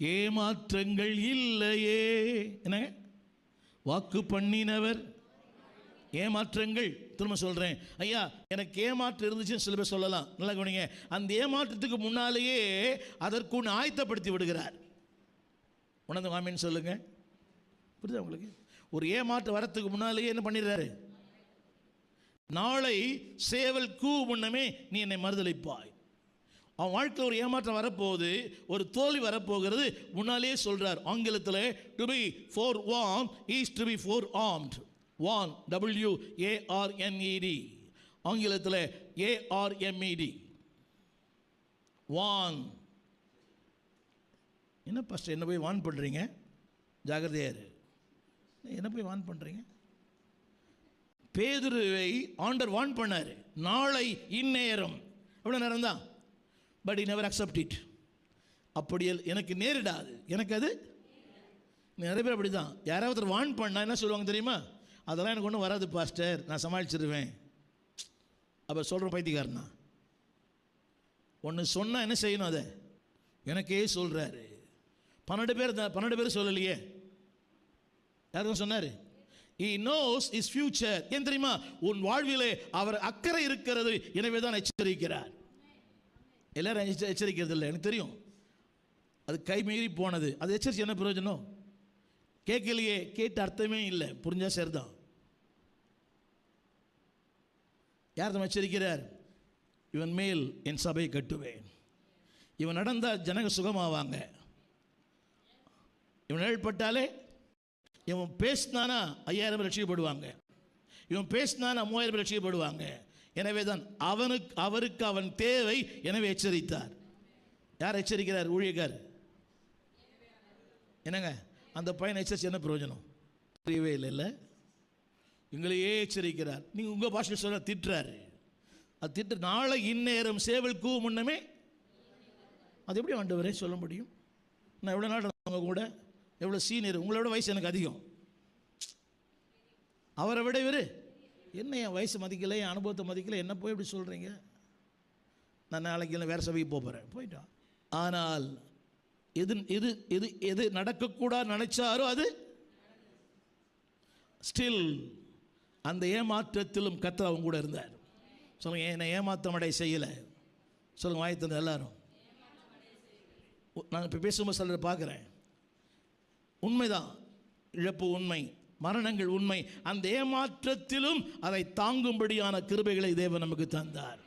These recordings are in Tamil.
ஏமாற்றங்கள் இல்லையே. என்ன வாக்கு பண்ணினவர் ஏமாற்றங்கள். திரும்ப சொல்கிறேன் ஐயா, எனக்கு ஏமாற்றம் இருந்துச்சுன்னு சில பேர் சொல்லலாம். நல்லா கவனிங்க, அந்த ஏமாற்றத்துக்கு முன்னாலேயே அதற்கு ஒன்று ஆயத்தப்படுத்தி விடுகிறார். உணர்ந்து வாமின்னு சொல்லுங்க. புரியுதா உங்களுக்கு? ஒரு ஏமாற்றம் வரத்துக்கு முன்னாலேயே என்ன பண்ணிடுறாரு? நாளை சேவல் கூ முன்னமே நீ என்னை மறுதலிப்பாய். அவன் வாழ்க்கையில் ஒரு ஏமாற்றம் வரப்போகுது, ஒரு தோல்வி வரப்போகிறது, முன்னாலே சொல்றார். ஆங்கிலத்தில் to be forewarned is to be forearmed. Warn WARNED, ஆங்கிலத்தில் ARMED. வார்ன். என்ன பாஸ்டர் என்ன போய் வார்ன் பண்ணுறீங்க? ஜாகிரதையாரு. என்ன போய் வார்ன் பண்ணுறீங்க? பேதுருவை ஆண்டவர் வார்ன் பண்ணார். நாளை இந்நேரம். எவ்வளோ நேரம் தான்? But he never accept it. அப்படி எனக்கு நேரிடாது, எனக்கு அது. நிறைய பேர் அப்படி தான். யாராவது வார்ன் பண்ணால் என்ன சொல்லுவாங்க தெரியுமா? அதெல்லாம் எனக்கு ஒன்றும் வராது பாஸ்டர், நான் சமாளிச்சிருவேன். அப்போ சொல்கிற பைத்தியக்காரனா? ஒன்று சொன்னால் என்ன செய்யணும்? அதை எனக்கே சொல்கிறாரு. 12 பேர் சொல்லலையே. யாரும் சொன்னார்? He knows his future. ஏன் தெரியுமா? உன் வாழ்விலே அவர் அக்கறை இருக்கிறது, எனவே தான் எச்சரிக்கிறார். எல்லாரும் எச்சரிக்கிறது இல்லை, எனக்கு தெரியும். அது கை மீறி போனது, அது எச்சரிச்சு என்ன பிரயோஜனம்? கேட்கலையே, கேட்ட அர்த்தமே இல்லை, புரிஞ்சா சரிதான். யார் தான் எச்சரிக்கிறார்? இவன் மேல் என் சபையை கட்டுவேன், இவன் நடந்தால் ஜனங்க சுகமாவாங்க, இவன் ஏழ்பட்டாலே, இவன் பேசினானா 5000 ரட்சிக்கப்படுவாங்க, இவன் பேசினானா 3000 ரட்சிக்கப்படுவாங்க. எனவே தான் அவருக்கு அவன் தேவை, எனவே எச்சரித்தார். யார் எச்சரிக்கிறார்? ஊழியக்கார். என்னங்க அந்த பையனை எச்சரிச்சு என்ன பிரயோஜனம்? தெரியவே இல்லை. எங்களையே எச்சரிக்கிறார். நீங்கள் உங்கள் பாஷையில் சொல்ல திட்டுறாரு. அது திட்டு நாளை இந்நேரம் சேவல் கூ முன்னமே. அது எப்படி ஆண்டவரே சொல்ல முடியும்? நான் எவ்வளோ நாள் அவங்க கூட, எவ்வளோ சீனியர், உங்களோட வயசு எனக்கு அதிகம், அவரை விட இவர் என்ன என் வயசு மதிக்கலை, என் அனுபவத்தை மதிக்கலை, என்ன போய் எப்படி சொல்கிறீங்க? நான் நாளைக்கு வேறு சபைக்கு போகிறேன், போயிட்டான். ஆனால் எது எது எது எது நடக்கக்கூடாது நினைச்சாரோ அது ஸ்டில் அந்த ஏமாற்றத்திலும் கர்த்தர் அவங்க கூட இருந்தார். சொல்லுங்க, என்னை ஏமாற்றமடை செய்யலை. சொல்லுங்க, வாய்த்தது எல்லாரும். நான் இப்போ பேசும்போது சிலரை பார்க்குறேன். உண்மைதான், இழப்பு உண்மை, மரணங்கள் உண்மை. அந்த ஏமாற்றத்திலும் அதை தாங்கும்படியான கிருபைகளை தேவன் நமக்கு தந்தார்.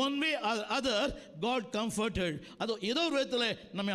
One way or other God comforted. அது ஏதோ ஒரு விதத்தில் நம்மை